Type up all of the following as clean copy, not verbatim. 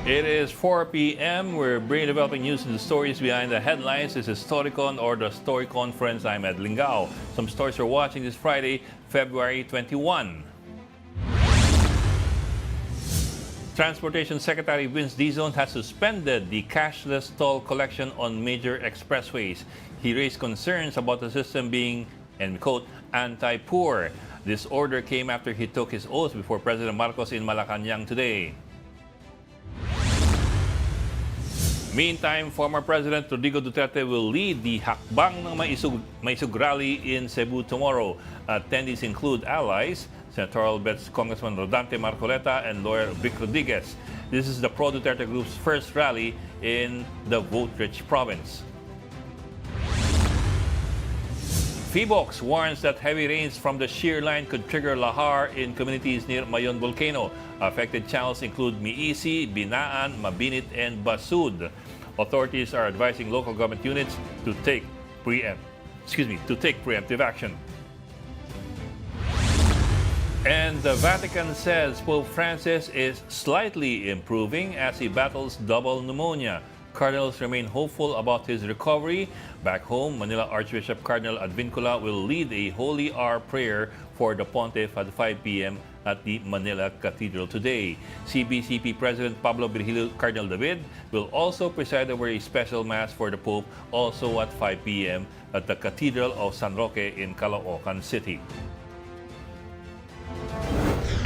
It is 4 p.m. We're bringing developing news and the stories behind the headlines. This is Storycon or the Story Conference. I'm Ed Lingao. Some stories we're watching this Friday, February 21. Transportation Secretary Vince Dizon has suspended the cashless toll collection on major expressways. He raised concerns about the system being, and quote, anti-poor. This order came after he took his oath before President Marcos in Malacanang today. Meantime, former President Rodrigo Duterte will lead the Hakbang ng Maisug rally in Cebu tomorrow. Attendees include allies, Senatorial Bets Congressman Rodante Marcoleta and lawyer Vic Rodriguez. This is the Pro-Duterte group's first rally in the vote-rich province. PHIVOLCS warns that heavy rains from the shear line could trigger lahar in communities near Mayon Volcano. Affected channels include Miisi, Binaan, Mabinit, and Basud. Authorities are advising local government units to take preemptive action. And the Vatican says Pope Francis is slightly improving as he battles double pneumonia. Cardinals remain hopeful about his recovery. Back home, Manila Archbishop Cardinal Advincula will lead a Holy Hour prayer for the Pontiff at 5 p.m. at the Manila Cathedral today. CBCP President Pablo Virgilio Cardinal David will also preside over a special Mass for the Pope also at 5 p.m. at the Cathedral of San Roque in Caloocan City.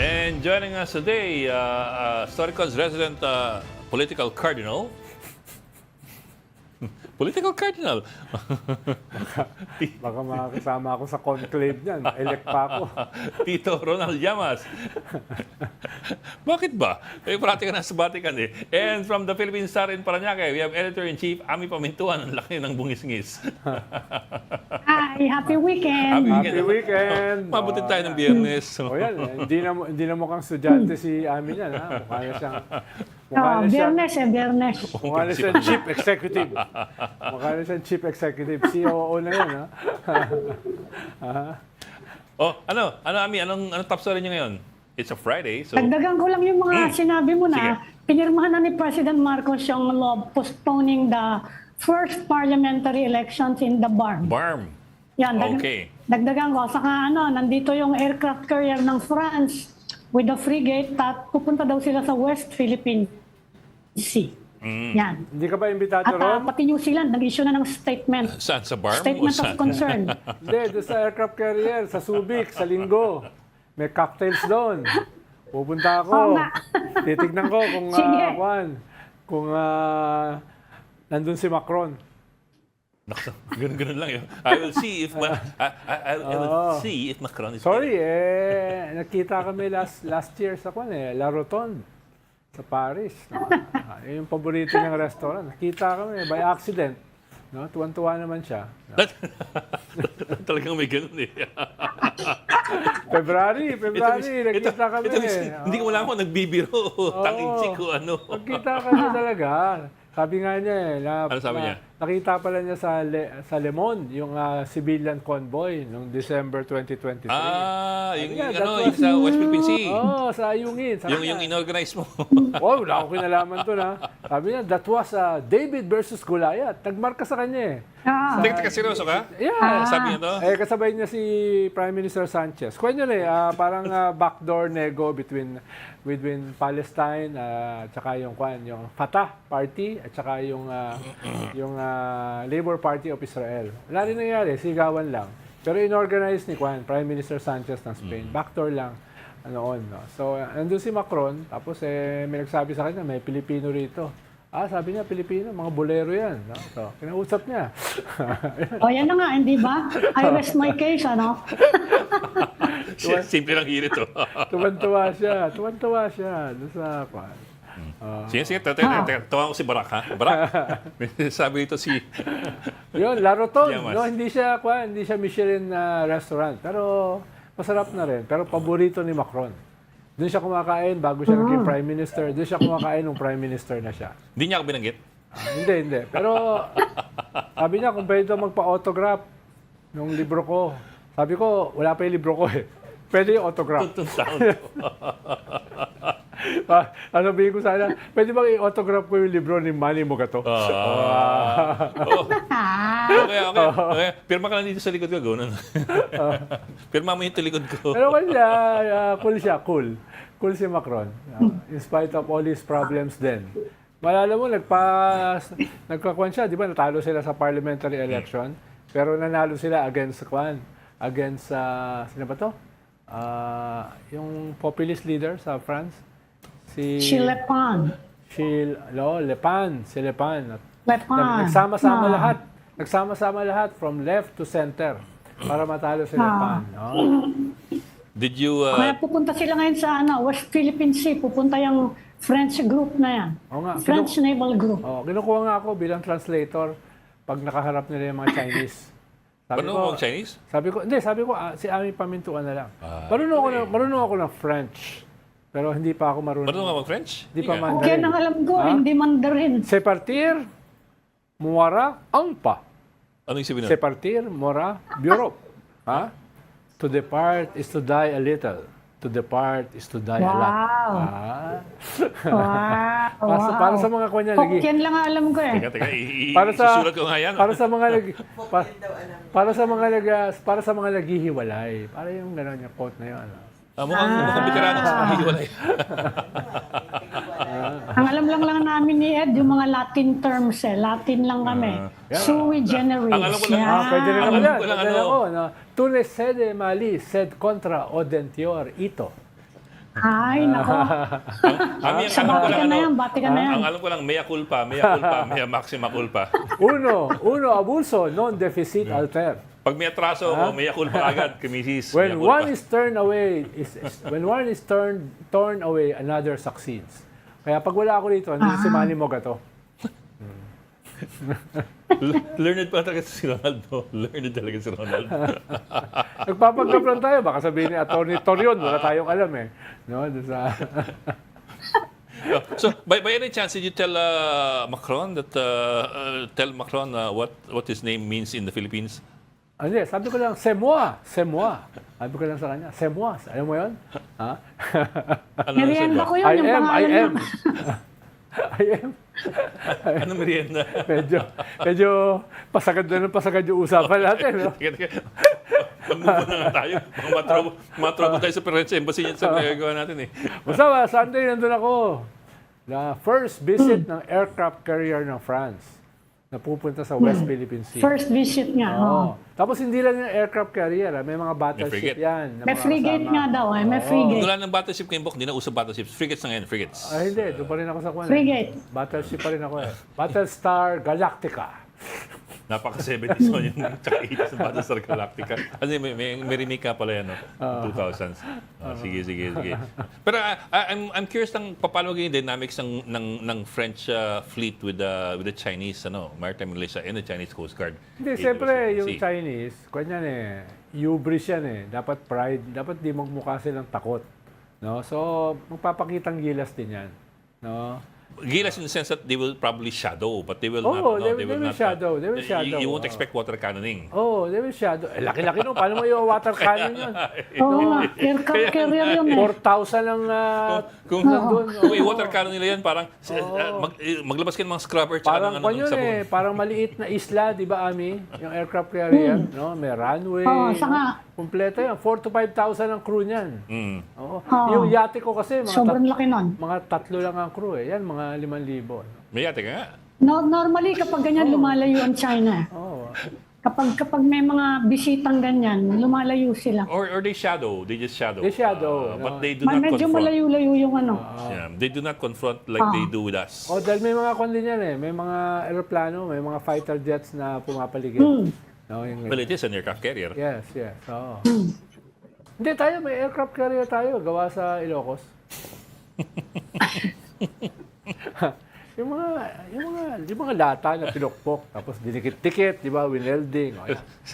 And joining us today, Storycon's resident political cardinal, Baka makakasama ako sa conclave niyan. Elect pa ako. Tito Ronald Llamas. Bakit ba? Parati ka nasa Vatican eh. And from the Philippine Star in Parañaque, we have Editor-in-Chief Ami Pamintuan. Ang laki ng bungis-ngis. Hi, happy weekend. Happy weekend. Mabuti tayo ng Biyernes. O yan, hindi na mukhang estudyante si Ami niyan. Ha? Biyernes. Mukha na siyang chief executive. COO na yan. Ha? Ano Ami? Anong top story niyo ngayon? It's a Friday, so... Dagdagan ko lang yung mga sinabi mo Sige. na. Pinirmahan na ni President Marcos yung law postponing the first parliamentary elections in the BARM. BARM. Yan, Okay. Dagdagan ko. Saka nandito yung aircraft carrier ng France with the frigate at pupunta daw sila sa West Philippine Sea. Yan. Hindi ka ba imbitado At ron? pati New Zealand, nag-issue na ng statement. Saan? Sa BARM? Statement o of concern. Hindi, doon sa aircraft carrier, sa Subic, sa Linggo. May cocktails doon. Pupunta ako. Oo nga. Titignan ko kung, Sige. nandun si Macron. Ganun lang yun. I will see if I will see if Macron is Sorry, nakita kami last year sa La Rotonde, sa Paris. No? Yung paborito niyang restaurant. Nakita kami by accident. No? Tuwan-tuwa naman siya. No? Talagang may ganun eh. February, nakita kami. Hindi ko alam kung nagbibiro. Tangin ko ano. Nakita kami talaga. Sabi nga niya Ano sabi niya? Nakita pala niya sa Le Monde, yung civilian convoy noong December 2023. Yung sa West Philippine Sea. Sa Ayungin. Yung inorganize mo. Wala akong kinalaman to na. Sabi niya, that was David versus Goliath. Nagmarka sa kanya Teka, seryoso ka? Yeah. Sabi niya to? Kasabay niya si Prime Minister Sanchez. Kanya parang backdoor nego between Palestine at saka yung Fatah Party at saka yung Labor Party of Israel. Wala rin nangyari, sigawan lang. Pero inorganize ni Prime Minister Sanchez ng Spain. Backdoor lang noon. No? So, nandun si Macron, tapos may nagsabi sa kanya, may Pilipino rito. Sabi niya, Pilipino, mga bolero yan. No? So, kinausap niya. Yan na nga, hindi ba? I rest my case, ano? Simple lang hirit to. Tuwan-tuwa siya. Doon sa Sige, tawa ko si Barak, ha? Barak, sabi dito si... Yun, La Rotonde. Llamas. No, hindi siya Michelin restaurant. Pero masarap na rin. Pero paborito ni Macron. Doon siya kumakain bago siya naging Prime Minister. Doon siya kumakain nung Prime Minister na siya. Hindi niya ako binanggit? Hindi. Pero sabi niya kung pwede daw magpa-autograph nung libro ko. Sabi ko, wala pa yung libro ko eh. Pwede yung autograph. Ano sabihin ko sana, pwede bang i-autograph ko yung libro ni Manny Mogato? Oh. Okay. Pirma ka lang dito sa likod ko, gano'n. Pirma mo yung likod ko. Pero kanya, cool siya, cool. Cool si Macron. In spite of all his problems din. Malala mo, nagkakuan siya, di ba, natalo sila sa parliamentary election, pero nanalo sila against, sino ba to? Yung populist leader sa France, si Le Pen. Le Pen, si Le Pen. Nagsama-sama lahat. Nagsama-sama lahat from left to center para matalo si Le Pen. No? Did you... Kaya pupunta sila ngayon sa West Philippine Sea. Pupunta yung French group na yan. Oo nga. French Naval Group. Kinukuha nga ako bilang translator pag nakaharap nila yung mga Chinese. Paano mo Chinese? Sabi ko, si Ami Pamintuan na lang. Marunong ako ng French. Pero hindi pa ako marunong. Marunong ka mag-French? Hindi pa Mandarin. Okay, nang alam ko, hindi Mandarin. C'est partir, Muara, Angpa. Ano yung sabihin na? C'est partir, Mora, Bureau. Ha? To depart is to die a little. To depart is to die a lot. Wow. Para sa mga kanya lagi. Yan lang ang alam ko eh. Teka, Susulat ko nga yan. Para sa mga para sa mga naghihiwalay. Para yung gano'n yung quote na yun. Mukhang veterano sa paghiwalay. Ang alam lang namin ni Ed, yung mga Latin terms eh. Latin lang kami. Sui generis. Ang alam ko lang, Pwede rin naman alam yan. ko lang Pwede ako. Tu ne sede mali, sed contra odentior ito. Ay, nako. Sa bati ka na yan, bati ka na yan. Ang alam ko lang, mea culpa, mea maxima culpa. Uno, abuso, non deficit alter. Pag may atraso, mea culpa agad, kamisis. When one is turned away, when one is torn away, another succeeds. Kaya pag wala ako dito, hindi si Manny Mogato. Learned pa talaga si Ronaldo. Learned talaga si Ronaldo. Nagpapanggap lang tayo. Baka sabihin ni Atty. Torion, wala tayong alam eh. No? So, by any chance, did you tell Macron what his name means in the Philippines? Hindi, sabi ko lang, c'est moi. Sabi ko lang sa kanya, c'est moi. Alam mo yun? Ha? Merienda ko yun, I yung am. pangalan I am. Ano merienda? Medyo pasagad yung usapan natin. No? Teka. Mag-move na nga tayo. Matrobo tayo sa French Embassy yan sa nagagawa natin eh. Basta Sunday nandun ako. The first visit ng aircraft carrier ng France na pupunta sa West Philippine Sea. First visit niya. Oo. Tapos hindi lang yung aircraft carrier. May mga battleship yan. May frigate nga daw eh. May frigate. Wala ng battleship ngayon, Bok. Hindi na usap battleships. Frigates na ngayon, frigates. Hindi. Doon pa rin ako sa kwan. Frigate. Battleship pa rin ako eh. Battlestar Galactica. Napaka-70s mo yung tsaka 80s ng Battlestar Galactica. Kasi may remake ka pala yan, no? 2000s. Sige. Pero I'm curious ng paano magiging dynamics ng French fleet with the Chinese maritime militia and the Chinese Coast Guard. Hindi, siyempre yung Chinese, kanyan eh, hubris yan eh. Dapat pride, dapat di magmukha silang takot. No? So, magpapakitang gilas din yan. No? Gilas in the sense that they will probably shadow, but they will they will shadow. They will shadow. You won't expect water cannoning. They will shadow. Laki-laki nun. Paano mo yung water cannon yun? Oo nga. Aircraft carrier yun eh. 4,000 ang Kung water cannon nila yan, parang maglabas ka ng mga scrubber tsaka parang ng sabon. Parang maliit na isla, di ba, Ami? Yung aircraft carrier, no? May runway. Saka Kompleto yan. 4,000 to 5,000 ang crew niyan. Oo. Oo. Yung yate ko kasi, sobrang laki nun. mga 3 lang ang crew eh. Yan, mga 5,000. May yate ka nga. Normally, kapag ganyan, lumalayo ang China. Oo. Kapag may mga bisitang ganyan, lumalayo sila. Or they shadow. They just shadow. They shadow, But they do not Medyo confront. malayo-layo yung Yeah, they do not confront like they do with us. Dahil may mga kwan din yan eh. May mga aeroplano, may mga fighter jets na pumapaligid. No, Well, it is an aircraft carrier. Yes. Oo. Hindi tayo, may aircraft carrier tayo. Gawa sa Ilocos. yung mga lata na pinokpok, tapos dinikit-tikit, di ba, winelding.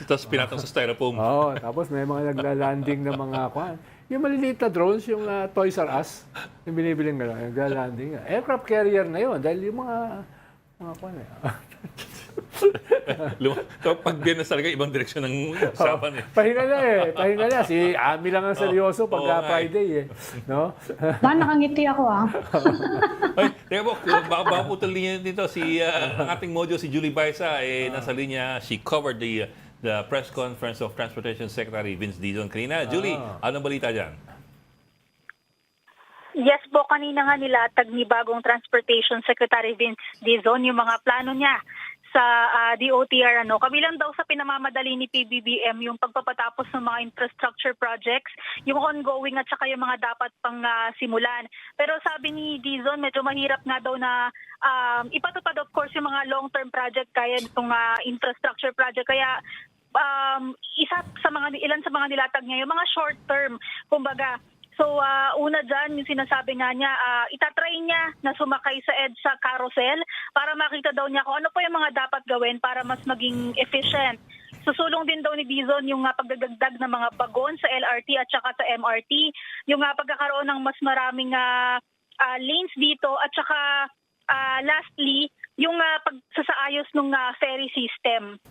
Tapos pinatong sa styrofoam. Tapos may mga nagla-landing na mga kwan. Yung maliliit na drones, yung Toys R Us, yung binibiling gano'n, nagla-landing. Aircraft carrier na yun, dahil yung mga Mga kwan eh. Kapag binas talaga, ibang direksyon ng usapan eh. Pahinga na eh. Pahinga na. Si Ami lang ang seryoso pag oo nga eh. Friday eh. No? Nakangiti ako ah. Ay, teka po, baka putol linya dito si ang ating modyo, si Julie Baisa, nasa linya. She covered the press conference of Transportation Secretary Vince Dizon kanina. Julie, anong balita dyan? Yes po, kanina nga nilatag ni bagong Transportation Secretary Vince Dizon yung mga plano niya sa DOTR. Kabilang daw sa pinamamadali ni PBBM yung pagpapatapos ng mga infrastructure projects, yung ongoing at saka yung mga dapat pang simulan. Pero sabi ni Dizon, medyo mahirap nga daw na ipatupad of course yung mga long-term project kaya itong infrastructure project. Kaya ilan sa mga nilatag niya yung mga short-term, kumbaga. So, una dyan, yung sinasabi nga niya, itatry niya na sumakay sa EDSA carousel para makita daw niya kung ano pa yung mga dapat gawin para mas maging efficient. Susulong din daw ni Dizon yung pagdagdag ng mga bagon sa LRT at saka sa MRT, yung pagkakaroon ng mas maraming lanes dito at saka lastly, yung pagsasaayos ng ferry system.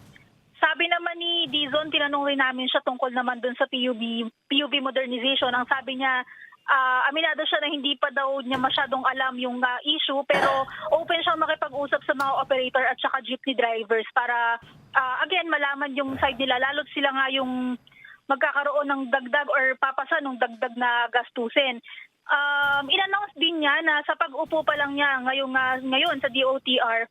Sabi naman ni Dizon, tinanong rin namin siya tungkol naman dun sa PUV modernization. Ang sabi niya, aminado siya na hindi pa daw niya masyadong alam yung issue, pero open siyang makipag-usap sa mga operator at saka jeepney drivers para, again, malaman yung side nila. Lalo't sila nga yung magkakaroon ng dagdag or papasa ng dagdag na gastusin. In-announce din niya na sa pag-upo pa lang niya ngayon sa DOTR,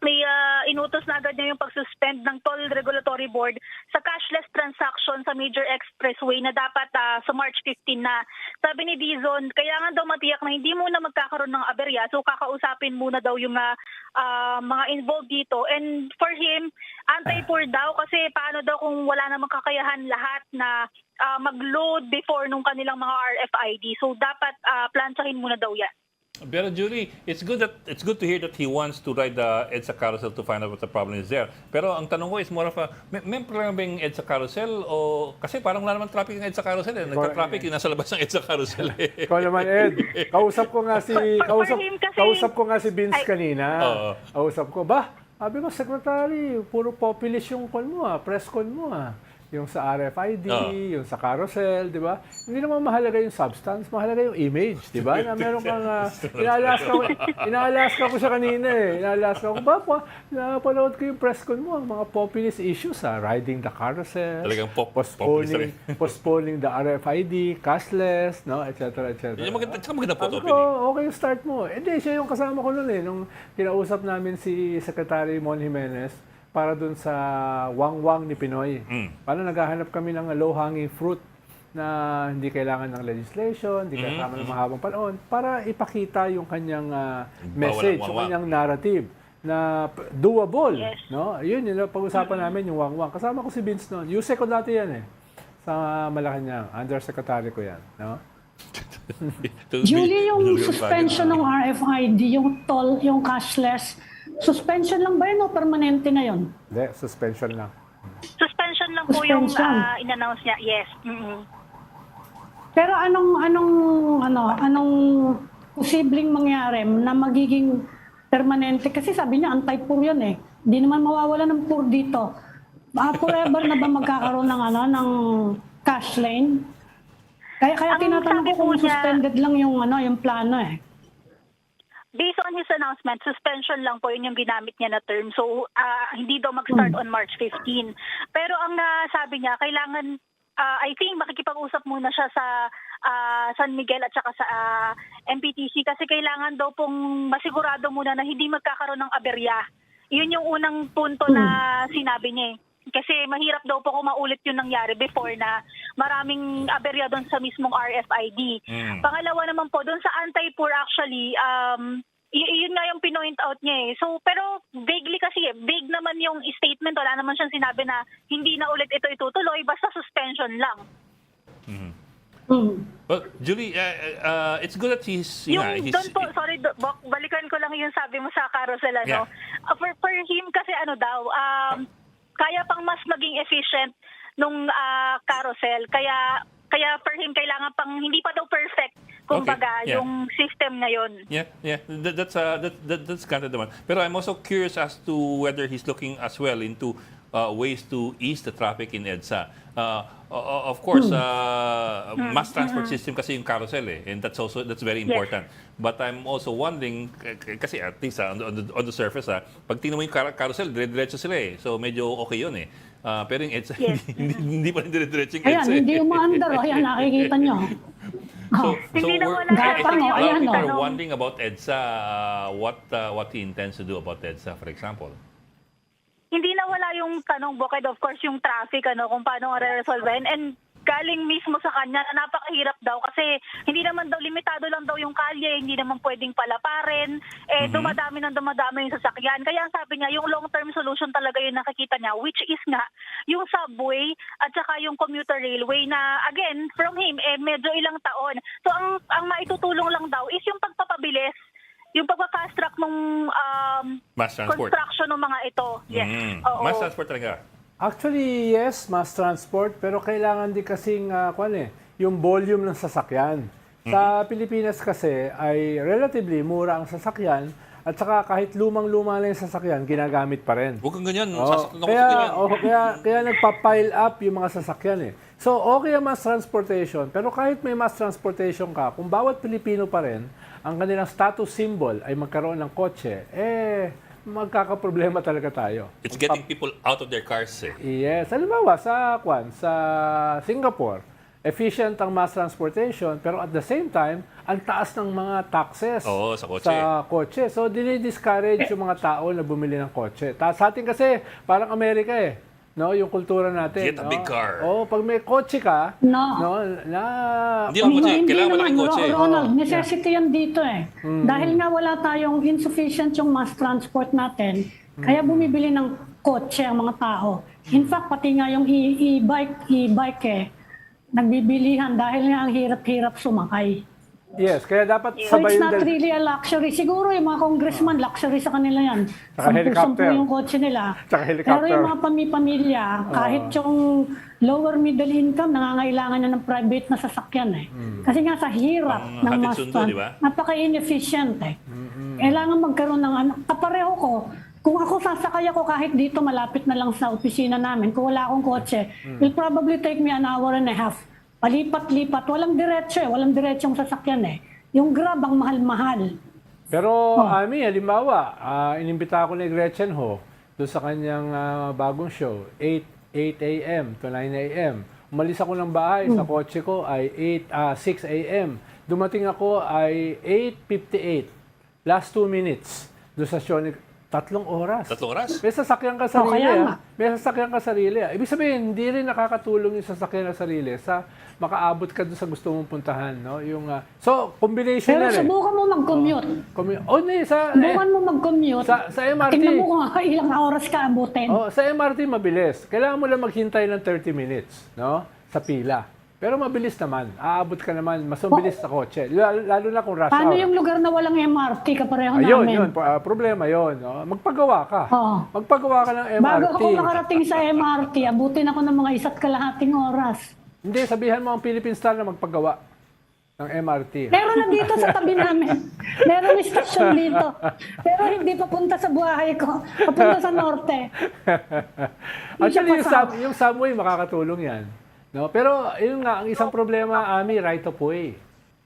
may inutos na agad niya yung pag-suspend ng Toll Regulatory Board sa cashless transaction sa major expressway na dapat sa March 15 na. Sabi ni Dizon, kailangan daw matiyak na hindi muna magkakaroon ng aberya, so kakausapin muna daw yung mga involved dito. And for him, anti-poor daw kasi paano daw kung wala namang kakayahan lahat na mag-load before nung kanilang mga RFID. So dapat plansahin muna daw yan. Pero Julie, it's good to hear that he wants to ride the EDSA carousel to find out what the problem is there. Pero ang tanong ko is more of may problema ba yung EDSA carousel o kasi parang wala naman traffic ng EDSA carousel eh. Nagka-traffic yung nasa labas ng EDSA carousel eh. Ikaw naman, Ed. Kausap ko nga si Vince kanina. Kausap ko, sabi ko, Secretary, puro populist yung press con mo Yung sa RFID, yung sa carousel, di ba? Hindi naman mahalaga yung substance, mahalaga yung image, di ba? Na meron kang, inaalaska ko siya kanina eh. Inaalaska ko, napanood ko yung press con mo, ang mga populist issues riding the carousel, Talagang postponing the RFID, cashless, no, etc. etc. Yung maganda po, Okay yung start mo. Hindi, siya yung kasama ko noon nung kinausap namin si Secretary Mon Jimenez, para dun sa wangwang ni Pinoy. Paano naghahanap kami ng low-hanging fruit na hindi kailangan ng legislation, hindi kailangan ng mahabang panahon, para ipakita yung kanyang message, yung kanyang narrative na doable. Yes. No? Yun pag-usapan namin yung wangwang. Kasama ko si Vince noon. Yusek ko dati yan sa Malacanang. Undersecretary ko yan. No? Julie, yung suspension ng RFID, yung toll, yung cashless, suspension lang ba yun o permanente na yun? Hindi, suspension lang. Suspension lang po yung in-announce niya. Yes. Mm-hmm. Pero anong posibleng mangyari na magiging permanente? Kasi sabi niya, anti-poor yun eh. Hindi naman mawawala ng poor dito. Forever na ba magkakaroon ng cash lane? Kaya tinatanong ko kung suspended lang yung plano eh. Based on his announcement, suspension lang po yun yung ginamit niya na term. So, hindi daw mag-start on March 15. Pero ang sabi niya, kailangan, I think makikipag-usap muna siya sa San Miguel at saka sa MPTC kasi kailangan daw pong masigurado muna na hindi magkakaroon ng aberya. Yun yung unang punto na sinabi niya eh. Kasi mahirap daw po kung maulit yung nangyari before na maraming aberya doon sa mismong RFID. Pangalawa naman po, doon sa anti-poor actually, yun nga yung pinoint out niya eh. So, pero vaguely kasi, vague naman yung statement. Wala naman siyang sinabi na hindi na ulit ito itutuloy, basta suspension lang. Well, Julie, it's good that he's... Doon po, sorry, balikan ko lang yung sabi mo sa carousel. Yeah. For him kasi kaya pang mas maging efficient nung carousel. Kaya for him, kailangan pang, hindi pa daw perfect. kumbaga, yeah. yung system ngayon. Yeah, yeah. That's kind of the one. Pero I'm also curious as to whether he's looking as well into ways to ease the traffic in EDSA. Of course, mass transport system kasi yung carousel and that's very important. But I'm also wondering kasi at least on the surface pag tingnan mo yung carousel, dire-diretso sila So medyo okay yun pero yung EDSA hindi pa rin dire-diretso yung Ayan, EDSA. hindi umaandar. Ayan, nakikita nyo. Hindi na we're, wala I Gapang, think a lot of ayan, people are oh. wondering about EDSA, what he intends to do about EDSA, for example. Hindi na wala yung tanong, bukod of course yung traffic, kung paano re-resolve. And galing mismo sa kanya na napakahirap daw kasi hindi naman daw, limitado lang daw yung kalye, hindi naman pwedeng palaparin, dumadami yung sasakyan. Kaya ang sabi niya, yung long-term solution talaga yung nakikita niya, which is nga yung subway at saka yung commuter railway na, again, from him, medyo ilang taon. So ang maitutulong lang daw is yung pagpapabilis, yung pagpa-fast track ng Mass transport. construction ng mga ito. Yes. Oo. Mass transport talaga. Actually, yes, mass transport, pero kailangan din kasing, yung volume ng sasakyan. Sa Pilipinas kasi ay relatively mura ang sasakyan at saka kahit lumang-luma na yung sasakyan, ginagamit pa rin. Huwag kang ganyan. Sasakyan ako sa Kaya, ganyan. kaya nagpa-pile up yung mga sasakyan So, okay ang mass transportation, pero kahit may mass transportation ka, kung bawat Pilipino pa rin, ang kanilang status symbol ay magkaroon ng kotse, magkakaproblema talaga tayo. It's getting people out of their cars Yes. Halimbawa, sa Singapore, efficient ang mass transportation, pero at the same time, ang taas ng mga taxes Oo, sa kotse. sa kotse. So, dinidiscourage yung mga tao na bumili ng kotse. Sa atin kasi, parang Amerika No, yung kultura natin. Get a big car. Pag may kotse ka, No. Hindi ang kotse. Kailangan mo lang yung kotse. Ronald, necessity yan dito Dahil nga wala tayong insufficient yung mass transport natin, kaya bumibili ng kotse ang mga tao. In fact, pati nga yung e-bike nagbibilihan dahil nga ang hirap-hirap sumakay. Yes, kaya dapat So sabay it's yung not really a luxury. Siguro yung mga congressman, luxury sa kanila yan. Tsaka helicopter. 10 yung kotse nila. Tsaka helicopter. Pero yung mga pamilya, kahit yung lower middle income, nangangailangan na ng private na sasakyan Kasi nga sa hirap Pang ng hatid mass sundo, transport, di ba? napaka-inefficient Kailangan magkaroon ng kapare ko. Kung ako sasakay ako kahit dito malapit na lang sa opisina namin, kung wala akong kotse, will probably take me an hour and a half. Palipat-lipat, walang diretsong sasakyan Yung Grab ang mahal-mahal. Pero Ami, halimbawa, inimbita ako ni Gretchen Ho doon sa kanyang bagong show, 8 a.m. to 9 a.m. Umalis ako ng bahay, sa kotse ko ay 6 a.m. Dumating ako ay 8:58. Last 2 minutes doon sa show ni 3 oras. 3 oras? May sasakyan ka sarili. kaya nga. May sasakyan ka sarili. Ibig sabihin, hindi rin nakakatulong yung sasakyan na sarili sa makaabot ka doon sa gusto mong puntahan. No? So, combination Pero na rin. subukan mo mag-commute. Subukan mo mag-commute. Sa MRT. Tingnan mo kung ilang oras ka abutin. Sa MRT mabilis. Kailangan mo lang maghintay ng 30 minutes, no? Sa pila. Pero mabilis naman. Aabot ka naman, mas mabilis sa kotse. Lalo na kung rush Paano hour. yung lugar na walang MRT kapareho Ayun, namin? problema yun. No? Magpagawa ka. Oo. Magpagawa ka ng MRT. Bago ako makarating sa MRT, abutin ako ng mga 1.5 oras. Hindi, sabihan mo ang Philippine Star na magpagawa ng MRT. Meron na dito sa tabi namin. Meron istasyon dito. Pero hindi papunta sa buhay ko. Papunta sa norte. Actually, siya yung subway makakatulong yan. No? Pero yun nga, ang isang problema, Ami, right of way.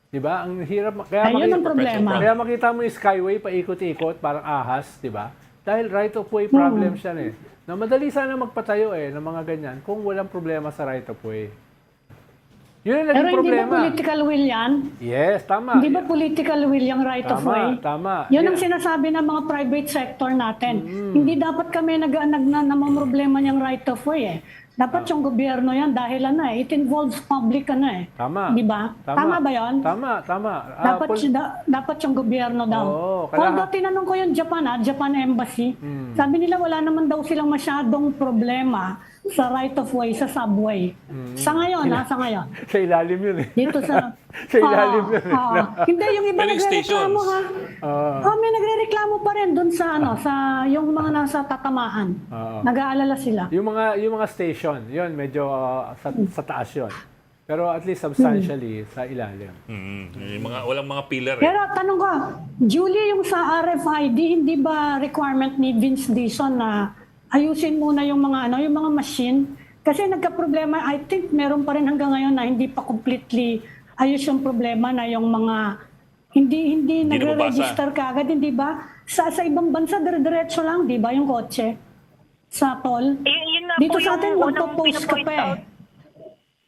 Diba? Ang hirap. Ayun ang problema. Kaya makita mo yung Skyway, paikot-ikot, parang ahas, diba? Dahil right of way problem siya No, madali sana magpatayo ng mga ganyan kung walang problema sa right of way. Yun ang Pero naging hindi problema. ba political will yan? Yes, tama. Hindi ba political will yung right of way? Tama. Yun ang sinasabi ng mga private sector natin. Hindi dapat kami namamroblema niyang right of way Dapat yung gobyerno yan dahil it involves public Tama. Di ba? Tama ba yun? Tama. Dapat yung gobyerno daw. Oo, Although tinanong ko yung Japan Embassy, sabi nila wala naman daw silang masyadong problema sa right of way, sa subway. Sa ngayon, sa ngayon. Sa ilalim yun Dito sa... Sa ilalim yun. Hindi, yung iba Filling nagre-reklamo stations. may nagre-reklamo pa rin dun sa sa yung mga nasa tatamaan. Nag-aalala sila. Yung mga station, yun medyo sa taas yun. Pero at least substantially sa ilalim. Yung walang mga pillar eh. Pero tanong ko, Julie, yung sa RFID, hindi ba requirement ni Vince Dizon na ayusin muna yung yung mga machine? Kasi nagka-problema, I think meron pa rin hanggang ngayon na hindi pa completely ayos yung problema na yung mga hindi nagre-register kaagad, hindi ba? Sa ibang bansa, dire-diretso lang, di ba, yung kotse? Sa toll. Yun na Dito po sa yung atin, unang magpo-post ka pinopoint pa out. eh.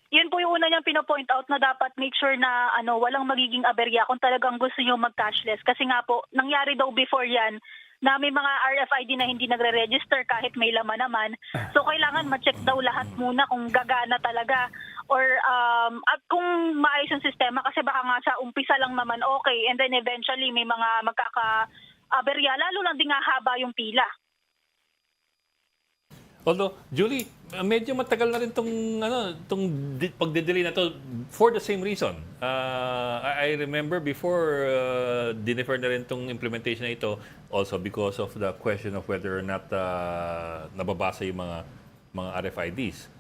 Yun po yung una niyang pinopoint out na dapat make sure na walang magiging aberya kung talagang gusto niyo mag-cashless. Kasi nga po, nangyari daw before yan na may mga RFID na hindi nagre-register kahit may laman naman. So kailangan ma-check daw lahat muna kung gagana talaga or at kung maayos yung sistema kasi baka nga sa umpisa lang naman okay and then eventually may mga magkaka-aberya lalo lang din nga haba yung pila. Although, Julie, medyo matagal na rin tong pagde-delay na to for the same reason. I remember before dinefer na rin tong implementation na ito also because of the question of whether or not nababasa yung mga RFIDs.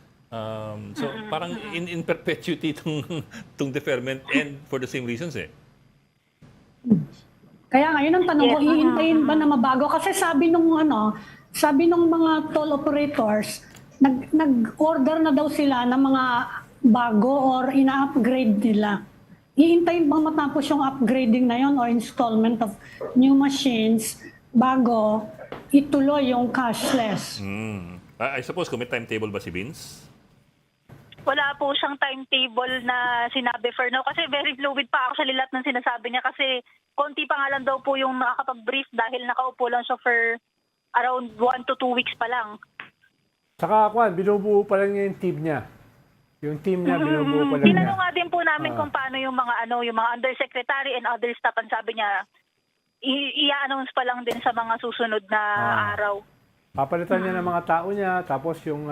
So parang in perpetuity tong deferment and for the same reasons eh. Kaya ngayon ang tanong ko, hihintayin ba na mabago? Kasi sabi nung mga toll operators, nag-order na daw sila ng mga bago or ina-upgrade nila. Hihintayin bang matapos yung upgrading na yon or installment of new machines bago ituloy yung cashless? I suppose kung may timetable ba si Vince? Wala po siyang timetable na sinabi for now kasi very fluid pa ako sa lilat ng sinasabi niya kasi konti pa nga lang daw po yung nakakapag-brief dahil nakaupo lang siya for around 1 to 2 weeks pa lang. Saka, binubuo pa lang niya yung team niya. Yung team niya, binubuo pa lang niya. Tinanong nga din po namin kung paano yung mga undersecretary and other staff. Ang sabi niya, i-announce pa lang din sa mga susunod na araw. Papalitan niya ng mga tao niya, tapos yung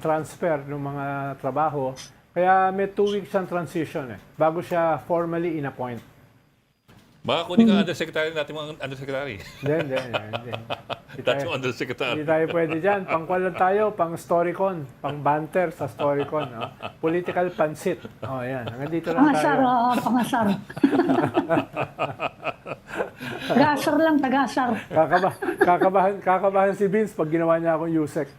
transfer ng mga trabaho. Kaya may 2 weeks ang transition bago siya formally in-appoint. Baka kunin ka undersecretary natin mga undersecretary. Hindi. That's yung undersecretary. Hindi tayo pwede dyan. Pangkwan lang tayo, pang Storycon, pang banter sa Storycon. Political pansit. Yan. Hanggang dito lang Pangasar, tayo. pangasar. Tagasar lang, tagasar. Kakabahan si Vince pag ginawa niya akong Yusek.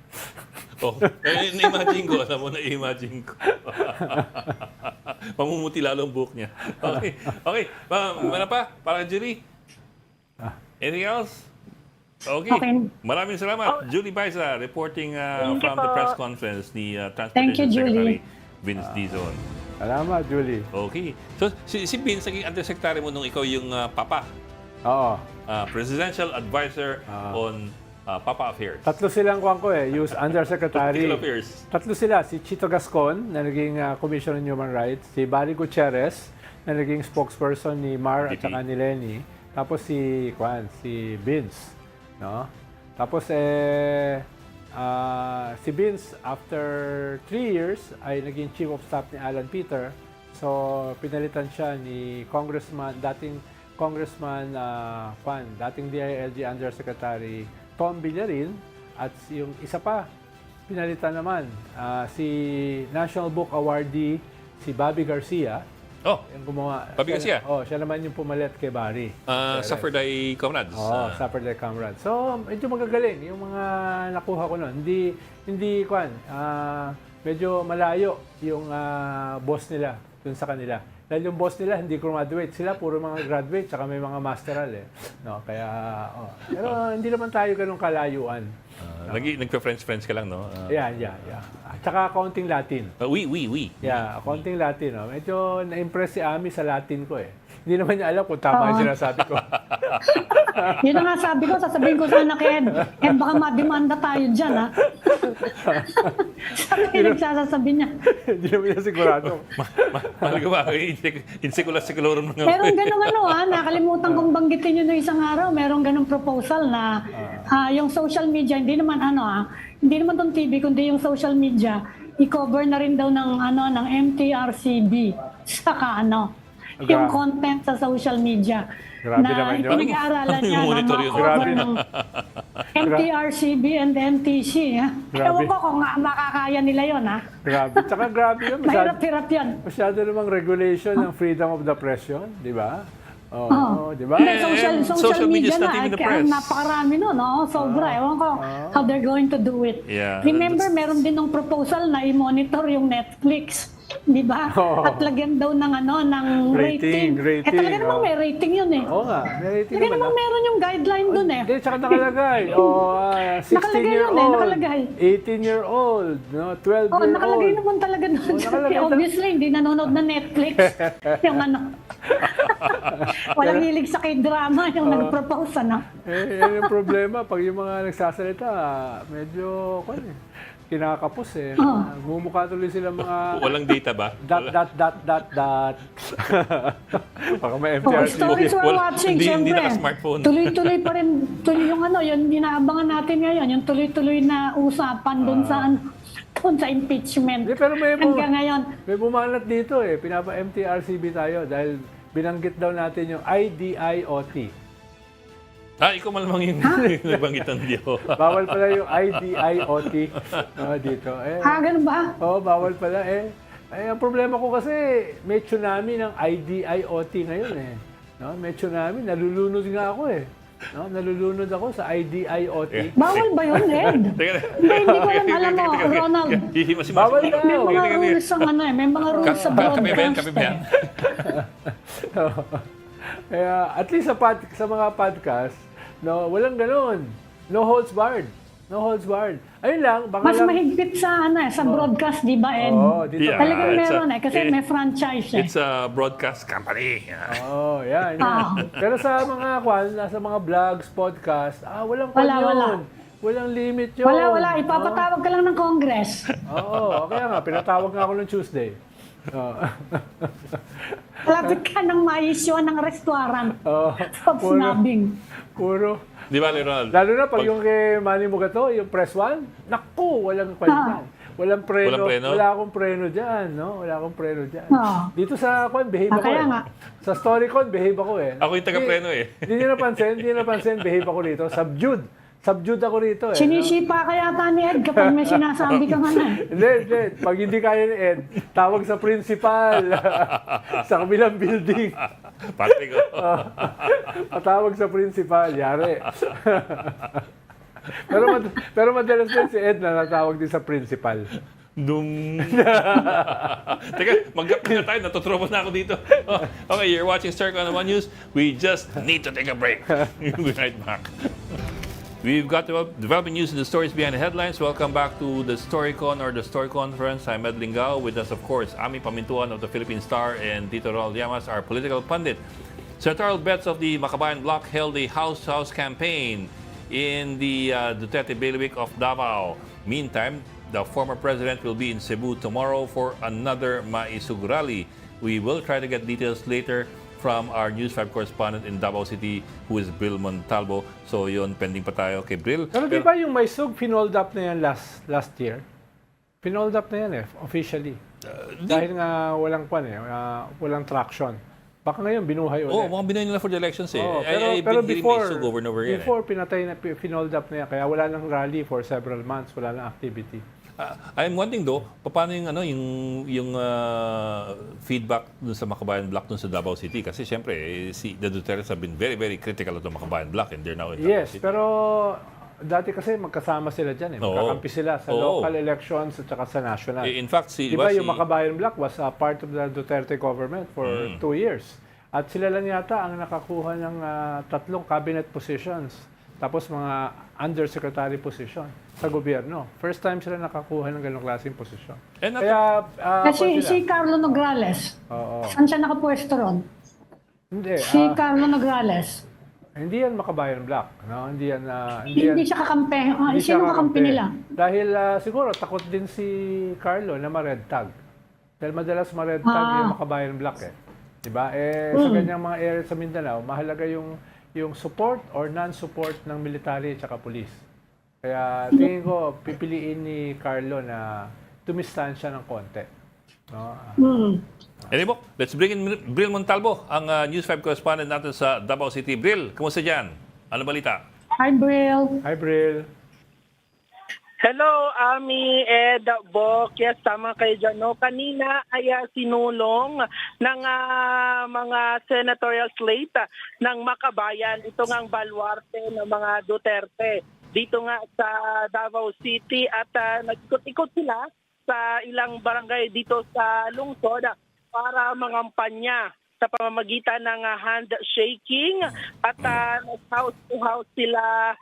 Na-imagine ko. Alam mo, na-imagine ko. Pamumuti lalo ang buhok niya. Okay. Mana pa? Para Julie? Anything else? Okay. Maraming salamat. Julie Baisa reporting from the press conference ni Transportation Secretary Vince Dizon. Salamat, Julie. Okay. So, si Vince, naging undersecretary mo nung ikaw yung papa. Oo. Presidential Advisor on Papa Affairs. Tatlo silang Youth Undersecretary. Political Affairs. Tatlo sila. Si Chito Gascon, na naging Commissioner on Human Rights. Si Barry Gutierrez, na naging spokesperson ni Mar at saka ni Lenny. Tapos si Vince. No? Tapos si Vince, after 3 years, ay naging Chief of Staff ni Alan Peter. So, pinalitan siya ni dating DILG Undersecretary Tom Villarin at yung isa pa, pinalitan naman si National Book Awardee si Bobby Garcia. Yung gumawa. Bobby Garcia? Siya naman yung pumalit kay Barry. Saturday Comrades. Saturday Comrades. So, medyo magagaling yung mga nakuha ko noon. Medyo malayo yung boss nila dun sa kanila. Dahil yung boss nila, hindi graduate. Sila puro mga graduate, tsaka may mga masteral No, kaya, Pero hindi naman tayo ganun kalayuan. Nagpa-French ka lang, no? Yeah. At saka kaunting Latin. Oui. Yeah, kaunting Latin. No? Medyo na-impress si Ami sa Latin ko Hindi naman niya alam kung tama yung sinasabi ko. Yun na nga sabi ko, sasabihin ko sa anak Ed, baka mademanda tayo dyan, ha? Sabi nagsasabi niya. Hindi naman niya sigurado. Mahal ka ba? Insecula-secularum nga. Meron ganun nakalimutan kong banggitin yun no isang araw, meron ganung proposal na yung social media, hindi naman tong TV, kundi yung social media, i-cover na rin daw ng MTRCB. Saka yung content sa social media. Grabe na naman yun. pinag-aaralan niya Yung na monitor yun. ma-cover Grabe. ng MTRCB and MTC. Grabe. Ewan ko kung makakaya nila yon ha. Grabe. Tsaka grabe yun. Mahirap-hirap yan. Masyado namang regulation ng freedom of the press yun, di ba? Oo, di ba? Hindi, social media media is not na. even the press. Napakarami nun, no? Sobra. Ewan ko how they're going to do it. Yeah. Remember, meron din ng proposal na i-monitor yung Netflix. Di ba? Oo. At lagyan daw ng, ng rating. Rating, Talaga namang oo. may rating yun eh. Oo nga, may rating Talaga naman. namang meron yung guideline dun eh. Hindi, tsaka nakalagay. 16-year-old, Nakalagay yun eh, nakalagay. 18-year-old, no, 12-year-old. Oh, nakalagay naman talaga doon. nakalagay Obviously, hindi nanonood ng Netflix. Yung walang hilig sa k-drama yung nag-propose, ano? Yan yung problema. Pag yung mga nagsasalita, medyo, kinakapos eh. Mumukha tuloy sila mga Walang data ba? dot. Baka may Oh, MTRC. stories we're Wala- watching, hindi syempre. naka-smartphone. Tuloy-tuloy pa rin, yung yung inaabangan natin ngayon, yung tuloy-tuloy na usapan doon sa impeachment. Hindi, pero Hanggang ngayon. may bumanat dito eh. Pinapa-MTRCB tayo dahil binanggit daw natin yung IDIOT. Ikaw malamang yung nagbanggit ng Dio. Bawal pala yung IDIOT dito. Ganun ba? Bawal pala eh. Ang problema ko kasi may tsunami ng IDIOT ngayon eh. No, may tsunami, nalulunod nga ako eh. No, nalulunod ako sa IDIOT. Bawal ba yun, Ed? Hindi ko alam mo, Ronald. Bawal na. May mga rules sa may mga rules sa broadcast. Kape ba yan? Kaya at least sa mga podcast, no, walang ganoon. No holds barred. No holds barred. Ayun lang, baka Mas lang. mahigpit sa sa broadcast, di ba, Ed? Oo, dito. Yeah. Talagang it's meron kasi may franchise eh. It's a broadcast company. Yan. Pero sa mga sa mga vlogs, podcast, walang Wala. yun. Walang limit yun. Wala. Ipapatawag ka lang ng Congress. Kaya nga, pinatawag nga ako ng Tuesday. Lapit ka ng ma-issue ng restaurant. Stop Puro- snubbing. Puro. Di ba, Ronald? Lalo na pag yung kay Manny Mugato, yung press 1, naku, walang kwenta. Walang preno. Walang preno? Wala akong preno dyan, no? Wala akong preno dyan. Dito sa behave ako Kaya eh. nga. Sa Storycon, behave ako eh. Ako yung taga-preno eh. Hindi nyo napansin, behave ako rito. Subdued ako rito eh. Sinisipa ka yata ni Ed kapag may sinasabi ka nga na eh. Hindi. Pag hindi kaya ni Ed, tawag sa principal. Sa kabilang building. Pati ko. Patawag sa principal, yari. pero madalas din si Ed na natawag din sa principal. Teka, mag-gap na tayo. Natutropa na ako dito. Okay, you're watching Storycon on One News. We just need to take a break. We'll be right back. We've got developing news in the stories behind the headlines. Welcome back to the Storycon or the Story Conference. I'm Ed Lingao. With us, of course, Ami Pamintuan of the Philippine Star and Tito Ronald Llamas, our political pundit. Senatorial bets of the Makabayan Bloc held a house-to-house campaign in the Duterte bailiwick of Davao. Meantime, the former president will be in Cebu tomorrow for another Maisug rally. We will try to get details later from our News 5 correspondent in Davao City, who is Bril Montalvo. So yun, pending pa tayo kay Bril. Pero di ba yung Maisug, pinold up na yan last year? Pinold up na yan officially. Dahil nga walang walang traction. Baka ngayon binuhay ulit. Mga binoy nila for the elections eh. Pero Been hearing before, Maisug over and over again. before pinold up na yan. Kaya wala nang rally for several months. Wala nang activity. I'm wondering though, paano yung feedback dun sa Makabayan Bloc dun sa Davao City? Kasi siyempre, the Dutertes have been very, very critical of the Makabayan Bloc and they're now in Davao Yes, City. pero dati kasi magkasama sila dyan eh. Oo. Magkakampi sila sa Oo. local elections at saka sa national. In fact, Di ba yung Makabayan Bloc was a part of the Duterte government for 2 years. At sila lang yata ang nakakuha ng 3 cabinet positions. Tapos mga undersecretary position sa gobyerno. First time sila nakakuha ng ganong klaseng posisyon. Kaya, Kasi si Carlo Nograles, saan siya nakapwesto ron? hindi, Si Carlo Nograles. hindi yan Makabayan Bloc. No? Hindi yan, Hindi siya kakampi. hindi siya Sino kakampi kakampi. nila? Dahil siguro takot din si Carlo na ma-red tag. Dahil madalas ma-red tag yung Makabayan Bloc eh. Diba? Sa ganyang mga area sa Mindanao, mahalaga yung support or non-support ng military at saka police. Kaya tingin ko, pipiliin ni Carlo na tumistansya ng konti. No? Anyway, let's bring in Bril Montalvo, ang News 5 correspondent natin sa Davao City. Bril, kumusta dyan? Ano balita? Hi, Brill. Hi, Bril. Hello, Ami, Ed, Bok. Yes, tama kayo dyan. No? Kanina ay sinulong ng mga senatorial slate ng Makabayan. Ito nga ang baluarte ng mga Duterte. Dito nga sa Davao City at nag-ikot-ikot sila sa ilang barangay dito sa lungsod para mangampanya sa pamamagitan ng handshaking at house to house sila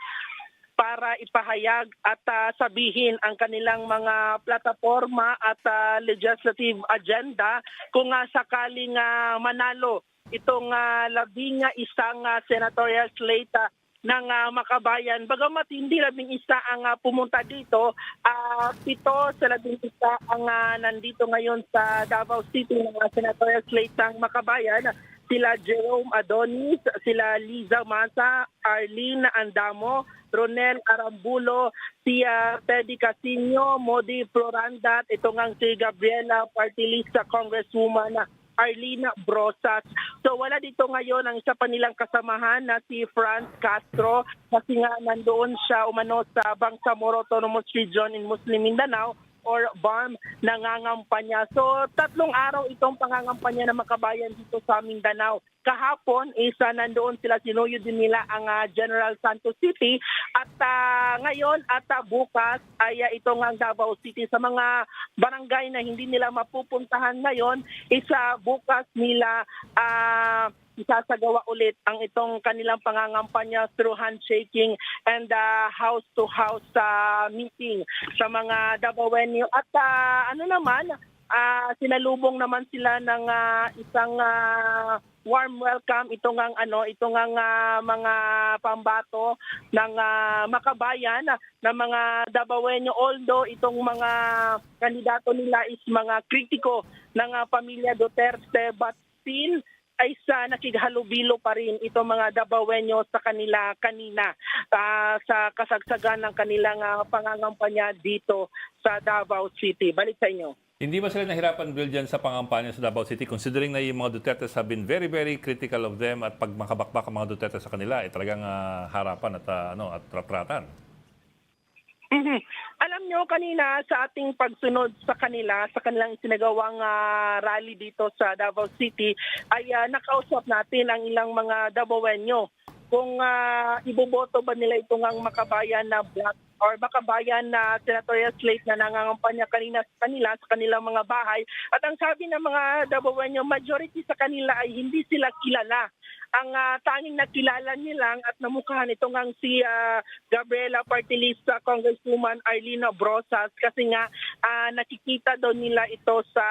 para ipahayag at sabihin ang kanilang mga plataforma at legislative agenda kung sakaling manalo itong labing isang senatorial slate ng Makabayan. Bagamat hindi 11 ang pumunta dito, 7 sa 11 ang nandito ngayon sa Davao City ng senatorial slate ng Makabayan. Sila Jerome Adonis, sila Liza Masa, Arlene Andamo, Ronel Arambulo, si Teddy Casino, Modi Florandat, ito nga si Gabriela Party List Congresswoman Arlene Brosas. So wala dito ngayon ang isa pa nilang kasamahan na si Franz Castro kasi nga nandoon siya umano sa Bangsamoro Autonomous Region in Muslim Mindanao or BARM nangangampanya. So 3 araw itong pangangampanya ng Makabayan dito sa Mindanao. Kahapon isa nandoon sila, sinuyod din nila ang General Santos City at ngayon at bukas ay itong ang Davao City. Sa mga barangay na hindi nila mapupuntahan ngayon, isa bukas nila isasagawa ulit ang itong kanilang pangangampanya through handshaking and house-to-house meeting sa mga Davaoenyo. At sinalubong naman sila ng isang warm welcome itong mga pambato ng Makabayan ng mga Davaoenyo, although itong mga kandidato nila is mga kritiko ng pamilya Duterte, but still ay nakighalubilo pa rin itong mga Davaoenyo sa kanila kanina sa kasagsagan ng kanilang pangangampanya dito sa Davao City. Balik sa inyo. Hindi ba sila nahirapan, Bril, dyan sa pangampanya sa Davao City considering na yung mga Duterte have been very, very critical of them at pag makabakbak ang mga Duterte sa kanila, talagang harapan at rapratan? Mhm. Alam nyo, kanina sa ating pagsunod sa kanilang sinagawang rally dito sa Davao City, ay nakausap natin ang ilang mga Davaoenyo kung iboboto ba nila itong ang Makabayan na black or Makabayan na senatorial slate na nangangampanya kanina sa kanila sa kanilang mga bahay. At ang sabi ng mga Davaoenyo, majority sa kanila ay hindi sila kilala. Ang tanging nakilala nilang at namukhaan itong ang si Gabriela Party List Congresswoman Arlene Brosas kasi nga nakikita daw nila ito sa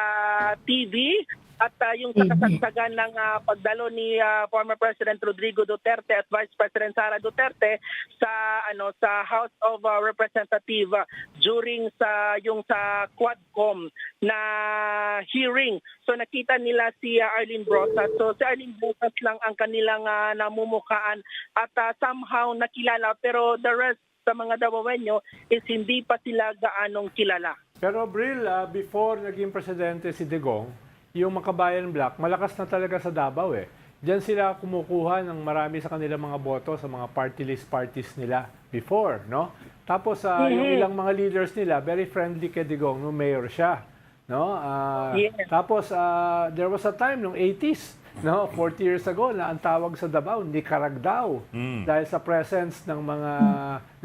TV at yung sa kasagsagan ng pagdalo ni former President Rodrigo Duterte at Vice President Sara Duterte sa House of Representative during sa Quadcom na hearing. So nakita nila si Arlene Brosas. So si Arlene Brosas lang ang kanilang namumukhaan at somehow nakilala, pero the rest sa mga Davaoenyo is hindi pa sila gaanong kilala. Pero Bril, before naging presidente si Digong, yung Makabayan Black, malakas na talaga sa Davao eh. Diyan sila kumukuha ng marami sa kanilang mga boto sa mga party list parties nila before, no? Tapos yung ilang mga leaders nila, very friendly kay Digong nung mayor siya, no? Tapos there was a time nung 80s, no, 40 years ago na ang tawag sa Davao Nicaragdao dahil sa presence ng mga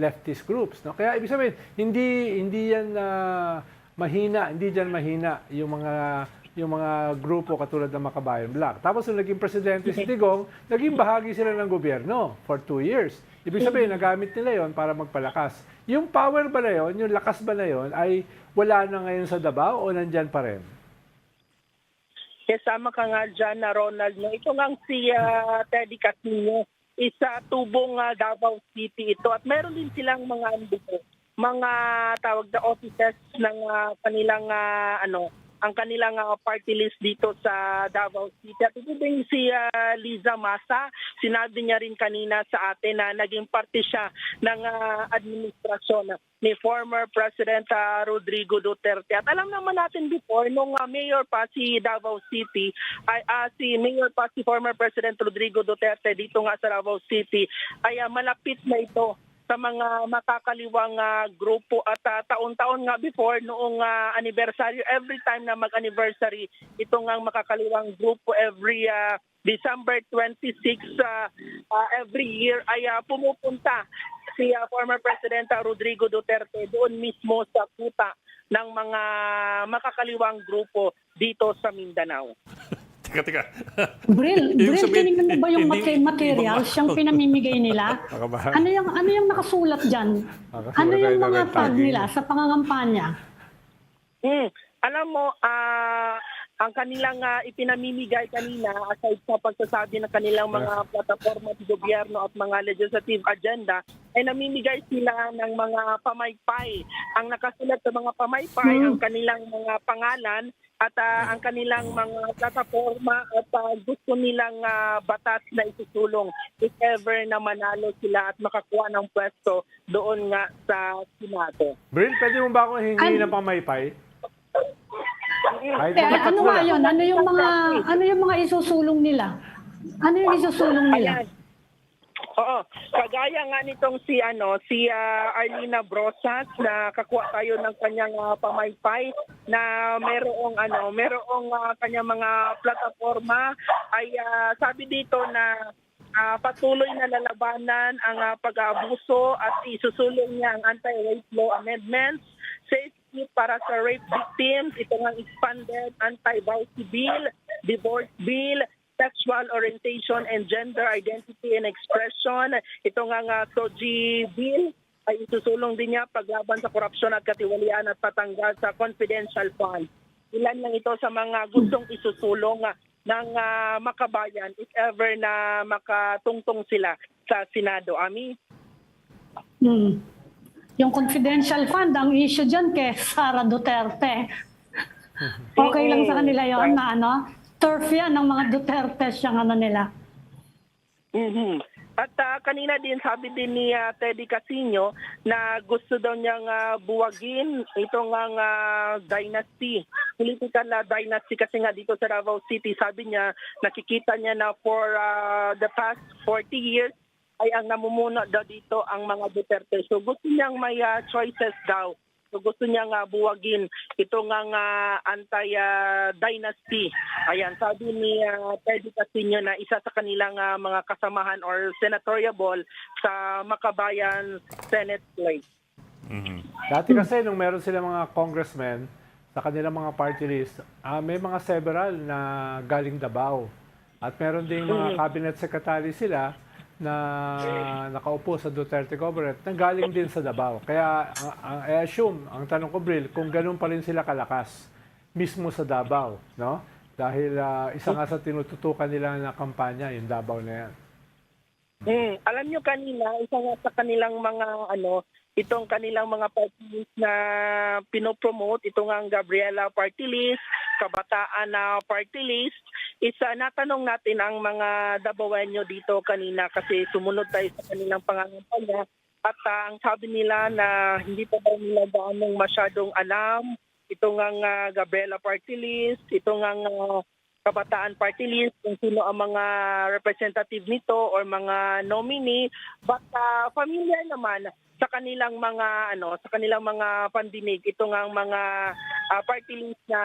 leftist groups, no? Kaya ibig sabihin, hindi yan mahina yung mga grupo katulad ng Makabayan Black. Tapos nung naging presidente si Digong, naging bahagi sila ng gobyerno for 2 years. Ibig sabihin, nagamit nila yon para magpalakas. Yung power ba na yon, yung lakas ba na yon, ay wala na ngayon sa Davao o nandyan pa rin? Kasama ka nga dyan na Ronald. No? Ito nga si Teddy Casino, isa tubong Davao City ito. At meron din silang mga tawag na offices ng kanilang ang kanilang party list dito sa Davao City. At ito din si Liza Masa, sinabi niya rin kanina sa atin na naging parte siya ng administrasyon ni former President Rodrigo Duterte. At alam naman natin before, nung mayor pa si Davao City, si former President Rodrigo Duterte dito nga sa Davao City, ay malapit na ito sa mga makakaliwang grupo at taon-taon nga before noong anniversary, every time na mag-anniversary itong makakaliwang grupo every December 26 every year ay pumupunta si former President Rodrigo Duterte doon mismo sa kuta ng mga makakaliwang grupo dito sa Mindanao. Teka. Bril, Ibig sabihin, tinignan mo ba yung hindi- materials yung pinamimigay nila? Nakabahan. Ano yung nakasulat dyan? Nakasulat Ano yung tayo ng mga red tag tagging. nila sa pangangampanya? Alam mo, ang kanilang ipinamimigay kanina, aside sa pagsasabi ng kanilang mga plataforma sa gobyerno at mga legislative agenda, ay namimigay sila ng mga pamaypay. Ang nakasulat sa mga pamaypay, ang kanilang mga pangalan at ang kanilang mga plataforma at gusto nilang batas na isusulong if ever na manalo sila at makakuha ng pwesto doon nga sa Senado. Bril, pwede mo ba akong hingi ng pamaypay? Kahit mga Ano tatlo nga lang. yun? Ano yung mga isusulong nila? Ano yung isusulong nila? Ayan. Oo, kagaya nga nitong si Arlina Brosas na kakuha tayo ng kanyang pamaypay na merong kanyang mga plataforma ay sabi dito na patuloy na lalabanan ang pag-aabuso at isusulong niya ang anti-rape law amendments, safety para sa rape victims, ito nga expanded anti-violence bill, divorce bill, sexual orientation and gender identity and expression. Ito nga SOGI bill ay isusulong din niya paglaban sa korupsyon at katiwalian at patanggal sa confidential fund. Ilan lang ito sa mga gustong isusulong ng makabayan if ever na makatungtong sila sa Senado. Ami? Yung confidential fund, ang issue dyan kay Sara Duterte. Okay lang sa kanila yon na turf yan ng mga Duterte siyang nila. Mhm. At kanina din sabi din ni Teddy Casino na gusto daw niyang buwagin itong dynasty, political dynasty kasi nga dito sa Davao City. Sabi niya nakikita niya na for the past 40 years ay ang namumuno daw dito ang mga Duterte. So gusto niyang may choices daw. So gusto niya buwagin ito anti-dynasty. Ayan, sabi ni Teddy Casino na isa sa kanilang mga kasamahan or senatoriable sa Makabayan Senate slate. Dati kasi nung meron sila mga congressmen sa kanilang mga party list, may mga several na galing Davao. At meron ding mga cabinet secretary sila na nakaupo sa Duterte government na galing din sa Davao. Kaya I assume, ang tanong ko, Bril, kung ganun pa rin sila kalakas mismo sa Davao, no? Dahil isa nga sa tinututukan nila na kampanya, yung Davao na yan. Alam nyo kanina, isa nga sa kanilang mga itong kanilang mga party list na pinopromote, itong ang Gabriela party list, Kabataan na party list, natanong natin ang mga Davaoenyo dito kanina kasi sumunod tayo sa kanilang pangangampanya at ang sabi nila na hindi pa daw nila gaanong masyadong alam itong ang Gabriela party list, itong ang Kabataan party list, kung sino ang mga representative nito or mga nominee, but familiar naman sa kanilang mga pandinig itong ang mga party list na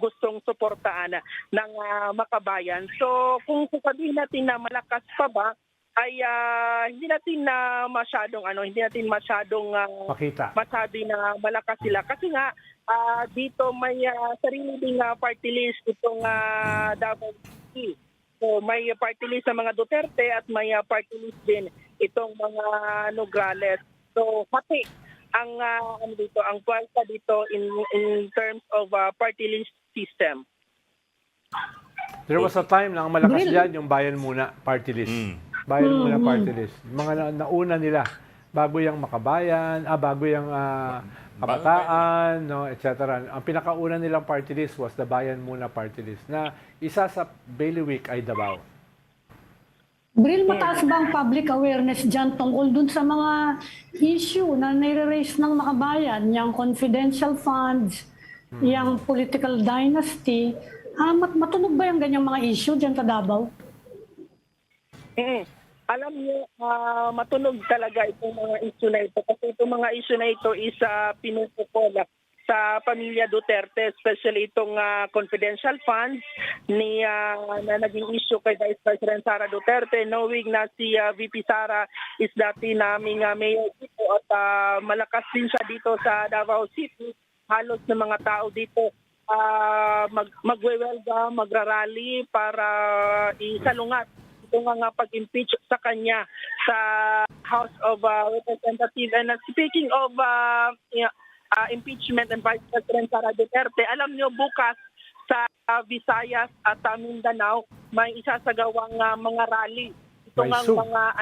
gustong suportaan ng makabayan. So kung sasabihin natin na malakas pa ba ay hindi natin masyadong Makita. masabi na malakas sila kasi nga dito may sarili ding party list itong Davao City. So may party list sa mga Duterte at may party list din itong mga Nograles. So pati ang ang puwersa dito in terms of party list system. There was a time na ang malakas dyan yung Bayan Muna party list. Bayan Muna party list. Mga nauna nila bago yung Makabayan, bago yung Kabataan, no, etc. Ang pinakauna nilang party list was the Bayan Muna party list na isa sa bailiwick ay Davao. Bril, mataas ba ang public awareness dyan tungkol dun sa mga issue na nire-raise ng makabayan, yung confidential funds, yung political dynasty? Matunog ba yung ganyang mga issue dyan sa Davao? Alam niyo, matunog talaga itong mga issue na ito kasi itong mga issue na ito is pinupukol sa pamilya Duterte, especially itong confidential funds na naging issue kay Vice President Sara Duterte, knowing na si VP Sara is dati naming mayor dito at malakas din siya dito sa Davao City. Halos ng mga tao dito magwewelga, magrarally para isalungat ito nga pag-impeach sa kanya sa House of Representatives. And speaking of impeachment and Vice President Sara Duterte, alam niyo bukas sa Visayas at Mindanao may isasagawang mga rally. Ito nga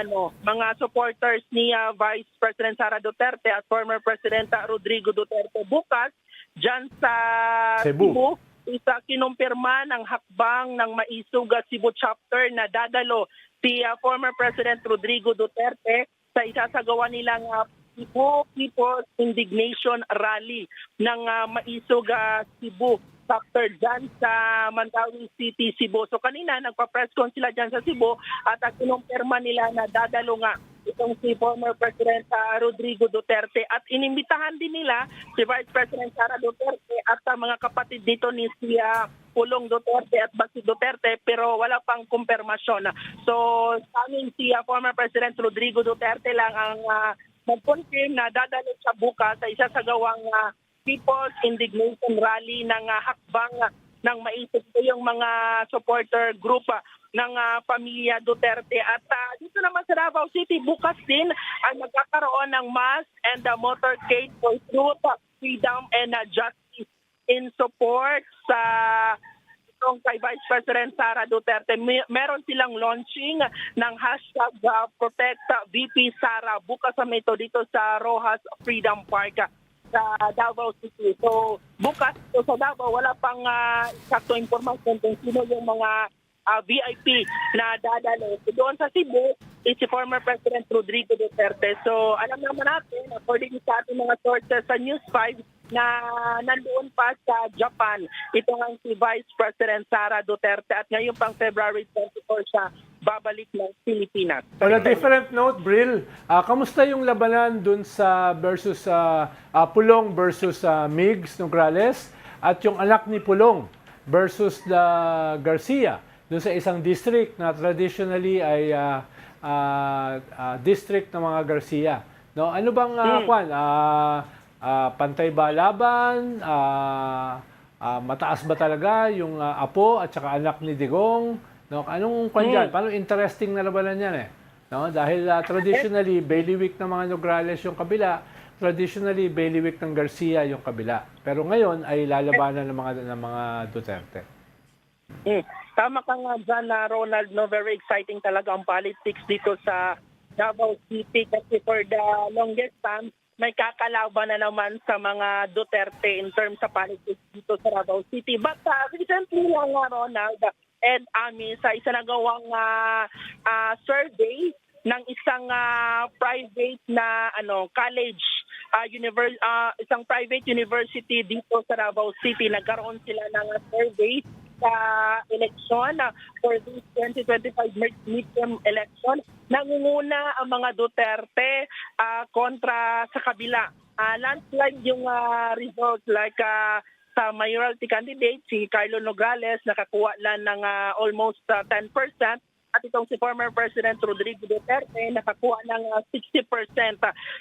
mga supporters ni Vice President Sara Duterte at former President Rodrigo Duterte bukas diyan sa Cebu. Isa kinumpirma ng hakbang ng Maisog Cebu chapter na dadalo si former President Rodrigo Duterte sa isasagawa nilang Cebu People's Indignation Rally ng Maisog Cebu chapter dyan sa Mandawi City, Cebu. So kanina nagpa-press con sila dyan sa Cebu at kinumpirma nila na dadalo nga itong si former President Rodrigo Duterte at inimbitahan din nila si Vice President Sara Duterte at mga kapatid dito ni si Pulong Duterte at Basi Duterte pero wala pang kumpirmasyon. So sa amin si former President Rodrigo Duterte lang ang mag-confirm na dadalo siya bukas sa isasagawang People's Indignation Rally ng hakbang ng Maisog. Ito yung mga supporter group ng pamilya Duterte. At dito naman sa Davao City, bukas din ay magkakaroon ng mass and motorcade for truth, freedom, and justice in support sa itong kay Vice President Sara Duterte. Meron silang launching ng hashtag Protect VP Sara bukas sa ito dito sa Rojas Freedom Park sa Davao City. So bukas ito sa Davao, wala pang eksakto informasyon kung sino yung mga VIP na dadalo. So, doon sa Cebu is si former President Rodrigo Duterte. So alam naman natin, according sa ating mga sources sa News 5, na nandoon pa sa Japan. Ito ang si Vice President Sara Duterte at ngayon pang February 24 siya babalik ng Pilipinas. On a different note, Bril, kamusta yung labanan dun sa versus Pulong versus Migs Nograles at yung anak ni Pulong versus the Garcia dun sa isang district na traditionally ay district ng mga Garcia. No, ano bang pantay ba laban? Mataas ba talaga yung apo at saka anak ni Digong? No, anong dyan? Paano interesting na labanan yan eh? No, dahil traditionally bailiwick ng mga Nograles yung kabila, traditionally bailiwick ng Garcia yung kabila. Pero ngayon ay lalabanan ng mga Duterte. Tama ka nga dyan, Ronald, no, very exciting talaga ang politics dito sa Davao City kasi for the longest time may kakalaban na naman sa mga Duterte in terms sa politics dito sa Davao City. But recently lang, Ronald and Ami, sa isa nagawang survey ng isang private na college, isang private university dito sa Davao City, nagkaroon sila ng survey sa election for this 2025 midterm election. Nangunguna ang mga Duterte kontra sa kabila. Landslide yung result like sa mayoralty candidate, si Carlo Nograles, nakakuha lang ng almost 10%. At itong si former President Rodrigo Duterte, nakakuha ng 60%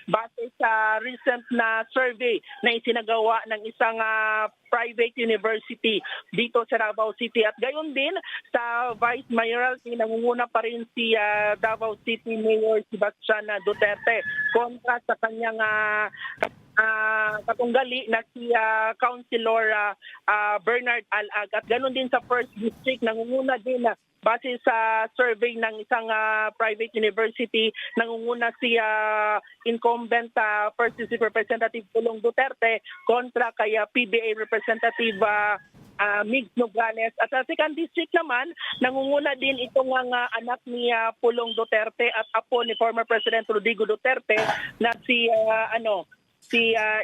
base sa recent na survey na isinagawa ng isang private university dito sa Davao City. At gayon din sa Vice Mayoralty, nangunguna pa rin si Davao City Mayor Sebastian Duterte kontra sa kanyang katunggali na si Councilor Bernard Alag. At ganoon din sa first district, nangunguna din base sa survey ng isang private university, nangunguna si incumbent First District Representative Pulong Duterte kontra kay PBA Representative Mig Nograles. At sa second district naman, nangunguna din itong anak ni Pulong Duterte at apo ni former President Rodrigo Duterte na si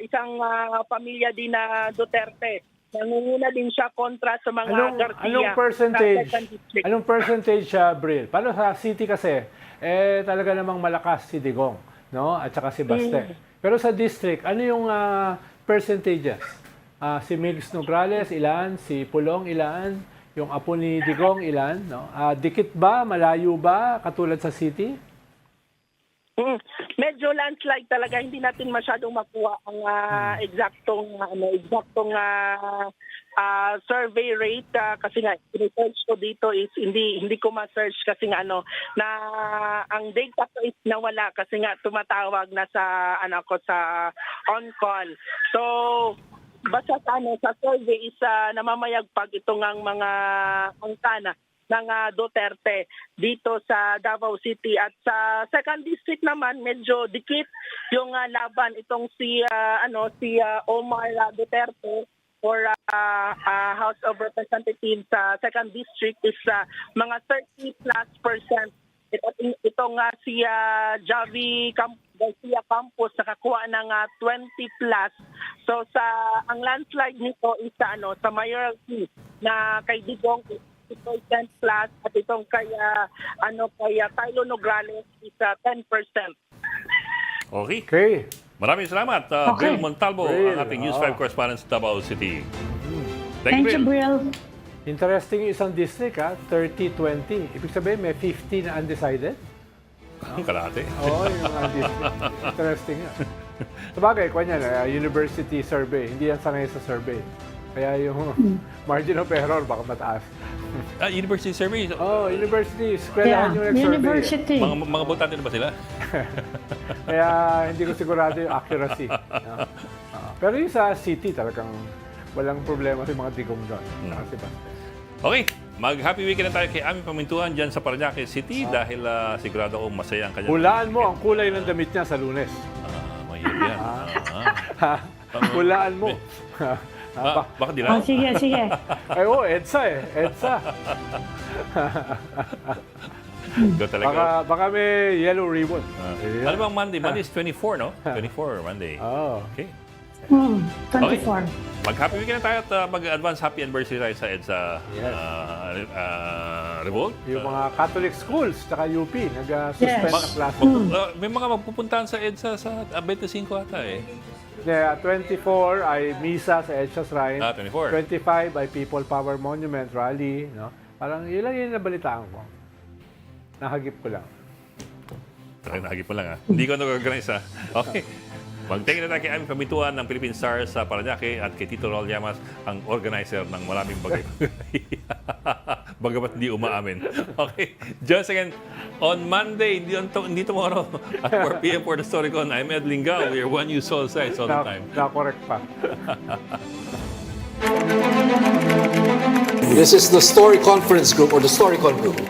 isang pamilya din na Duterte. Nangunguna din siya kontra sa mga Garcia. Anong percentage, Bril? Paano sa city kasi, talaga namang malakas si Digong, no? At saka si Baste. Pero sa district, ano yung percentages? Si Migs Nograles, ilan? Si Pulong, ilan? Yung apo ni Digong, ilan? No? Dikit ba? Malayo ba? Katulad sa city? Medyo landslide talaga, hindi natin masyadong makuha ang eksaktong survey rate kasi nga research ko dito is hindi ko ma-search kasi nga na ang data ko is nawala kasi nga tumatawag na sa sa on call. So basta sa survey is namamayagpag itong ang mga angkana ng Duterte dito sa Davao City. At sa second district naman medyo dikit yung laban itong si Omar Duterte for House of Representatives sa second district is mga 30+%. Itong si Javi Garcia Campos nakakuha ng 20+. So ang landslide nito is sa mayoralty na kay Digong 10% plus at itong kay Tylo Nograles is 10%. Okay. Maraming salamat, Okay. Bril Montalvo, Bril, ang ating News 5 correspondent sa Davao City. Thank you, Brill. Interesting yung isang district, 30-20. Ibig sabihin, may 50 na undecided? Ang kalahati. Oo, yung district. Interesting yan. Sabagay, kanya na, university survey. Hindi yan sanay sa survey. Kaya yung margin of error baka mataas. University survey. University. Eskwelahan yung nag-survey. University. Mga botante na ba sila? Kaya hindi ko sigurado yung accuracy. Pero yung sa city talagang walang problema sa mga Digong doon. Kasi Baste. Okay. Mag-happy weekend na tayo kay Ami Pamintuan dyan sa Parañaque City dahil sigurado akong masaya ang kanyang... Hulaan mo ang kulay ng damit niya sa Lunes. Mahirap yan. Hulaan mo. Baka di lang. Sige. Ay, EDSA eh. EDSA. Ikaw talaga. Baka may yellow ribbon. Ano bang Monday? Monday is 24, no? 24, Monday. Oh. Okay. 24. Mag-happy weekend na tayo at mag-advance happy anniversary tayo sa EDSA Revolt. Yung mga Catholic schools, tsaka UP, nag-suspend Yes. na klase. May mga magpupuntahan sa EDSA sa 25 ata eh. 24 ay misa sa EDSA Shrine. 24. 25 ay People Power Monument Rally. No? Parang yun lang yung nabalitaan ko. Nahagip ko lang. Nahagip mo lang Hindi ko nag-organize Okay. Mag-thank you na tayo kay Ami Pamintuan ng Philippine Stars sa Parañaque at kay Tito Raul Llamas, ang organizer ng maraming bagay. Bagamat hindi umaamin. Okay. Just again, on Monday, hindi tomorrow, at 4 p.m. for the Storycon, I'm Ed Lingao. We are one news all sides all the time. Na-correct pa. This is the Story Conference Group or the Storycon Group.